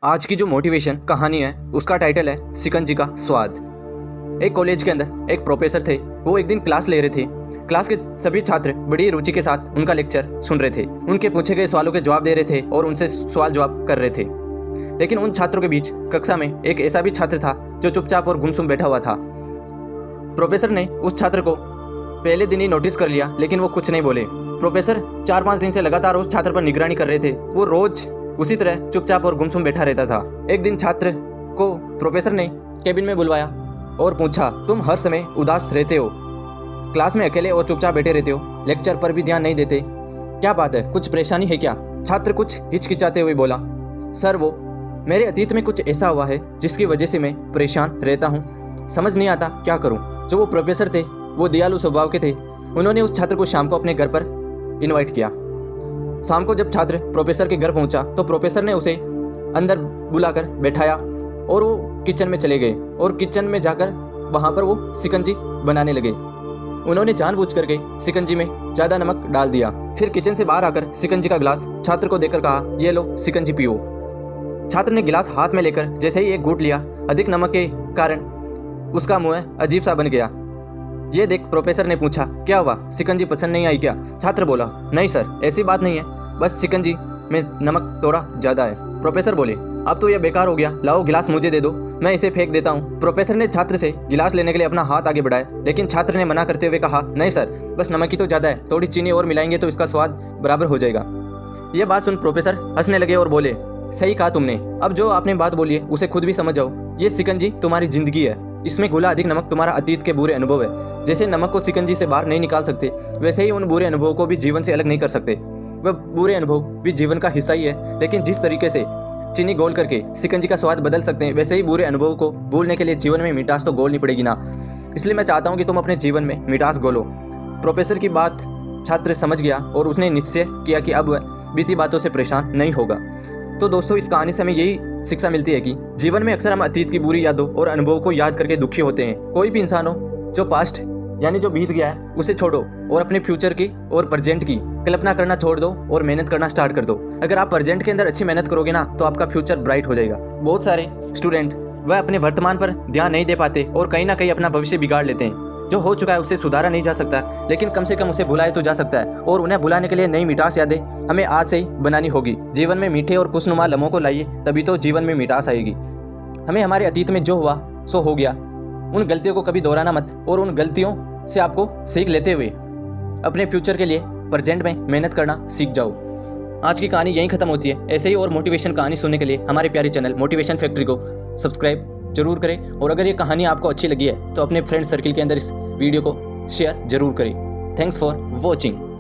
आज की जो मोटिवेशन कहानी है उसका टाइटल है शिकंजी का स्वाद। एक कॉलेज के अंदर एक प्रोफेसर थे। वो एक दिन क्लास ले रहे थे। क्लास के सभी छात्र बड़ी रुचि के साथ उनका लेक्चर सुन रहे थे। उनके पूछे गए सवालों के जवाब दे रहे थे और उनसे सवाल जवाब कर रहे थे। लेकिन उन छात्रों के बीच कक्षा में एक ऐसा भी छात्र था जो चुपचाप और गुमसुम बैठा हुआ था। प्रोफेसर ने उस छात्र को पहले दिन ही नोटिस कर लिया, लेकिन वो कुछ नहीं बोले। प्रोफेसर 4-5 दिन से लगातार उस छात्र पर निगरानी कर रहे थे। वो रोज उसी तरह चुपचाप और गुमसुम बैठा रहता था। एक दिन छात्र को प्रोफेसर ने केबिन में बुलवाया और पूछा, तुम हर समय उदास रहते हो, क्लास में अकेले और चुपचाप बैठे रहते हो, लेक्चर पर भी ध्यान नहीं देते, क्या बात है, कुछ परेशानी है क्या? छात्र कुछ हिचकिचाते हुए बोला, सर वो मेरे अतीत में कुछ ऐसा हुआ है जिसकी वजह से मैं परेशान रहता हूँ, समझ नहीं आता क्या करूँ। जो वो प्रोफेसर थे वो दयालु स्वभाव के थे। उन्होंने उस छात्र को शाम को अपने घर पर इनवाइट किया। शाम को जब छात्र प्रोफेसर के घर पहुंचा तो प्रोफेसर ने उसे अंदर बुलाकर बैठाया और वो किचन में चले गए और किचन में जाकर वहां पर वो शिकंजी बनाने लगे। उन्होंने जानबूझ करके शिकंजी में ज़्यादा नमक डाल दिया। फिर किचन से बाहर आकर शिकंजी का गिलास छात्र को देकर कहा, ये लो शिकंजी पियो। छात्र ने गिलास हाथ में लेकर जैसे ही एक घूंट लिया, अधिक नमक के कारण उसका मुँह अजीब सा बन गया। ये देख प्रोफेसर ने पूछा, क्या हुआ, शिकंजी पसंद नहीं आई क्या? छात्र बोला, नहीं सर, ऐसी बात नहीं है, बस शिकंजी में नमक थोड़ा ज़्यादा है। प्रोफेसर बोले, अब तो यह बेकार हो गया, लाओ गिलास मुझे दे दो, मैं इसे फेंक देता हूँ। प्रोफेसर ने छात्र से गिलास लेने के लिए अपना हाथ आगे बढ़ाया, लेकिन छात्र ने मना करते हुए कहा, नहीं सर, बस नमक ही तो ज़्यादा है, थोड़ी चीनी और मिलाएंगे तो इसका स्वाद बराबर हो जाएगा। यह बात सुन प्रोफेसर हंसने लगे और बोले, सही कहा तुमने, अब जो आपने बात बोली है उसे खुद भी समझ जाओ। ये शिकंजी तुम्हारी जिंदगी है, इसमें घुला अधिक नमक तुम्हारा अतीत के बुरे अनुभव है। जैसे नमक को शिकंजी से बाहर नहीं निकाल सकते, वैसे ही उन बुरे अनुभवों को भी जीवन से अलग नहीं कर सकते। वह बुरे अनुभव भी जीवन का हिस्सा ही है, लेकिन जिस तरीके से चीनी घोल करके शिकंजी का स्वाद बदल सकते हैं, वैसे ही बुरे अनुभवों को भूलने के लिए जीवन में मिठास तो घोलनी पड़ेगी ना। इसलिए मैं चाहता हूँ कि तुम अपने जीवन में मिठास घोलो। प्रोफेसर की बात छात्र समझ गया और उसने निश्चय किया कि अब वह बीती बातों से परेशान नहीं होगा। तो दोस्तों, इस कहानी से हमें यही शिक्षा मिलती है कि जीवन में अक्सर हम अतीत की बुरी यादों और अनुभवों को याद करके दुखी होते हैं। कोई भी इंसान हो, जो पास्ट यानी जो बीत गया है उसे छोड़ो और अपने फ्यूचर की और प्रेजेंट की कल्पना करना छोड़ दो और मेहनत करना स्टार्ट कर दो। अगर आप प्रेजेंट के अंदर अच्छी मेहनत करोगे ना, तो आपका फ्यूचर ब्राइट हो जाएगा। बहुत सारे स्टूडेंट वह अपने वर्तमान पर ध्यान नहीं दे पाते और कहीं ना कहीं अपना भविष्य बिगाड़ लेते हैं। जो हो चुका है उसे सुधारा नहीं जा सकता, लेकिन कम से कम उसे भुलाया तो जा सकता है। और उन्हें भुलाने के लिए नई मिठास यादें हमें आज से ही बनानी होगी। जीवन में मीठे और खुशनुमा लम्हों को लाइए, तभी तो जीवन में मिठास आएगी। हमें हमारे अतीत में जो हुआ सो हो गया, उन गलतियों को कभी दोहराना मत और उन गलतियों से आपको सीख लेते हुए अपने फ्यूचर के लिए प्रेजेंट में मेहनत करना सीख जाओ। आज की कहानी यहीं खत्म होती है। ऐसे ही और मोटिवेशन कहानी सुनने के लिए हमारे प्यारे चैनल मोटिवेशन फैक्ट्री को सब्सक्राइब जरूर करें। और अगर ये कहानी आपको अच्छी लगी है तो अपने फ्रेंड सर्किल के अंदर इस वीडियो को शेयर जरूर करें। Thanks for watching.